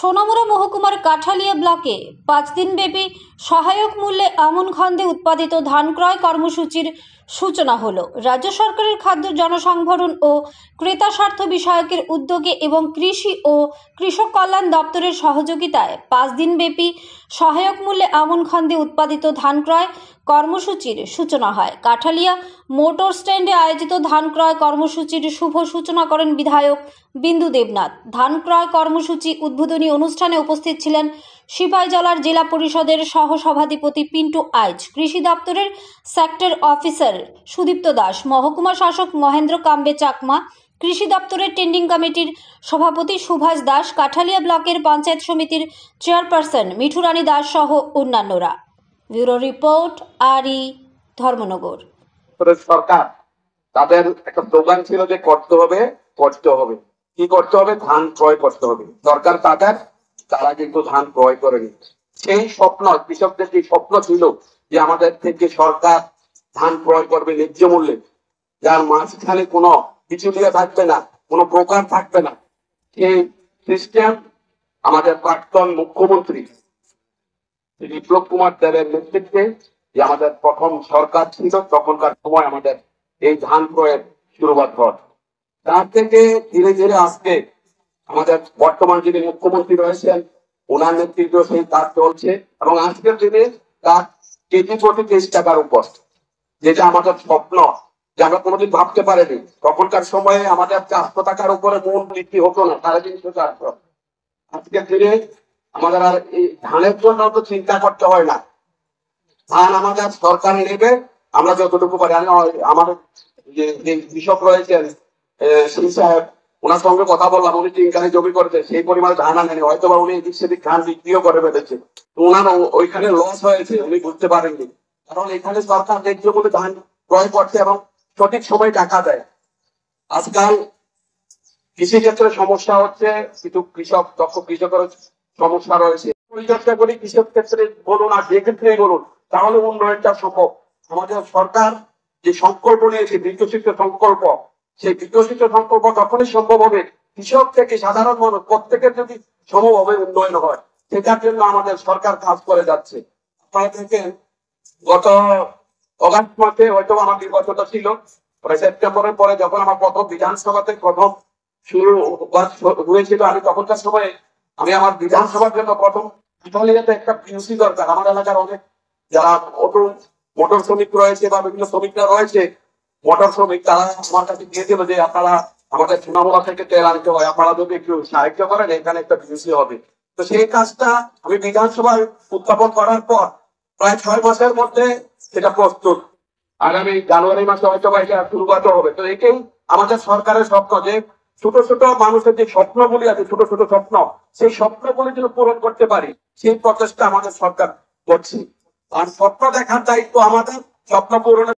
সোনামুড়া মহকুমার কাঠালিয়া ব্লকে 5 দিনব্যাপী সহায়ক মূল্যে আমন খন্দে উৎপাদিত ধান ক্রয় কর্মসূচির সূচনা হলো। রাজ্য সরকারের খাদ্য জনসংভরণ ও ক্রেতা স্বার্থ বিষয়কের উদ্যোগে এবং কৃষি ও কৃষক কল্যাণ দপ্তরের সহযোগিতায় 5 দিনব্যাপী সহায়ক মূল্যে আমন খন্দে উৎপাদিত ধান ক্রয় কর্মসূচির সূচনা হয়। কাঠালিয়া মোটর স্ট্যান্ডে আয়োজিত ধান ক্রয় কর্মসূচির শুভ সূচনা করেন বিধায়ক বিন্দু দেবনাথ। ধান ক্রয় কর্মসূচি উদ্বোধনী অনুষ্ঠানে উপস্থিত ছিলেন সিপাহীজলার জেলা পরিষদের সহ সভাধিপতি পিন্টু আইচ, কৃষি দপ্তরের সেক্টর অফিসার সুদীপ্ত দাস, মহকুমা শাসক মহেন্দ্র কাম্বে চাকমা, কৃষি দপ্তরের টেন্ডিং কমিটির সভাপতি সুভাষ দাস, কাঠালিয়া ব্লকের পঞ্চায়েত সমিতির চেয়ারপারসন মিঠুরানী দাস সহ অন্যান্যরা। ব্যুরো রিপোর্ট, আরই, ধর্মনগর। সরকার তাদের একটা স্লোগান ছিল যে করতে হবে কি করতে হবে, ধান ক্রয় করতে হবে। সরকার তারা কিন্তু ধান ক্রয় করেনি। সেই স্বপ্ন, কৃষকদের যে স্বপ্ন ছিল যে আমাদের থেকে সরকার ধান ক্রয় করবে ন্যায্য মূল্যে, যার মাঝখানে কোনো বিচুলিয়া থাকবে না, কোনো প্রকার থাকবে না, সেই সিস্টেম আমাদের প্রাক্তন মুখ্যমন্ত্রী বিপ্লব কুমার দেবের নেতৃত্বে যে আমাদের প্রথম সরকার ছিল, তখনকার সময় আমাদের এই ধান ক্রয়ের শুরুয়াত হয়। তার থেকে ধীরে ধীরে আজকে আমাদের বর্তমান যিনি মুখ্যমন্ত্রী রয়েছেন, ওনার নেতৃত্ব সেই কাজ চলছে এবং আজকের দিনে তার কেজি প্রতি 23 টাকার উপর, যেটা আমাদের স্বপ্ন, যে আমরা কোনোদিন ভাবতে পারিনি। তখনকার সময়ে আমাদের 400 টাকার উপরে মূল বিক্রি হতো না, 350 400। আজকের দিনে আমাদের আর এই ধানের জন্য তো চিন্তা করতে হয় না, ধান আমাদের সরকার নেবে, আমরা যতটুকু পারি। আমাদের যে কৃষক রয়েছেন সেই সাহেব, ওনার সঙ্গে কথা বললাম, উনি 3 কানি জমি করেছে, সেই পরিমাণে ধান আনেনি, হয়তো বা উনি এদিক সেদিক ধান বিক্রিও করে ফেলেছে। ওনার ওইখানে লস হয়েছে, উনি বুঝতে পারেননি, কারণ এখানে সরকার ন্যায্য মূল্যে ধান ক্রয় করছে এবং সঠিক সময় টাকা দেয়। আজকাল কৃষি ক্ষেত্রে সমস্যা হচ্ছে, কিছু দক্ষ কৃষকের সমস্যা রয়েছে। পরিচর্যা করি কৃষক ক্ষেত্রে বলুন আর যে ক্ষেত্রেই বলুন, তাহলে উন্নয়নটা সম্ভব। আমাদের সরকার যে সংকল্প নিয়েছে, বিকশিত সংকল্প, সেই বিকশিত সংকল্প তখনই সম্ভব হবে কৃষক থেকে সাধারণ মানুষ প্রত্যেকের যদি সমভাবে উন্নয়ন হয়। সেটার জন্য আমাদের সরকার কাজ করে যাচ্ছে। আপনারা দেখেন, গত অগাস্ট মাসে হয়তো আমার নির্বাচনটা ছিল, সেপ্টেম্বরের পরে যখন আমার প্রথম বিধানসভাতে প্রথম শুরু হয়েছিল, আমি তখনকার সময়ে আমি আমার বিধানসভার জন্য প্রথম কাঠালিয়াতে একটা পিউসি দরকার। আমার এলাকার অনেক যারা মোটর শ্রমিক রয়েছে বা বিভিন্ন শ্রমিকরা রয়েছে, মোটর শ্রমিক, তারা আমার কাছে দিয়েছিল যে আপনারা আমাদের সোনামুড়া থেকে তেল আনতে হয়, আপনারা যদি একটু সাহায্য করেন, এখানে একটা পিউসি হবে। তো সেই কাজটা আমি বিধানসভায় উত্থাপন করার পর প্রায় 6 মাসের মধ্যে সেটা প্রস্তুত। আগামী জানুয়ারি মাসে হয়তো বা এটা শুরুয়াত হবে। তো এটাই আমাদের সরকারের স্বপ্ন, যে ছোট ছোট মানুষের যে স্বপ্নগুলি আছে, ছোট ছোট স্বপ্ন, সেই স্বপ্নগুলি যেন পূরণ করতে পারি, সেই প্রচেষ্টা আমাদের সরকার করছে। আর স্বপ্ন দেখার দায়িত্ব আমাদের, স্বপ্ন পূরণের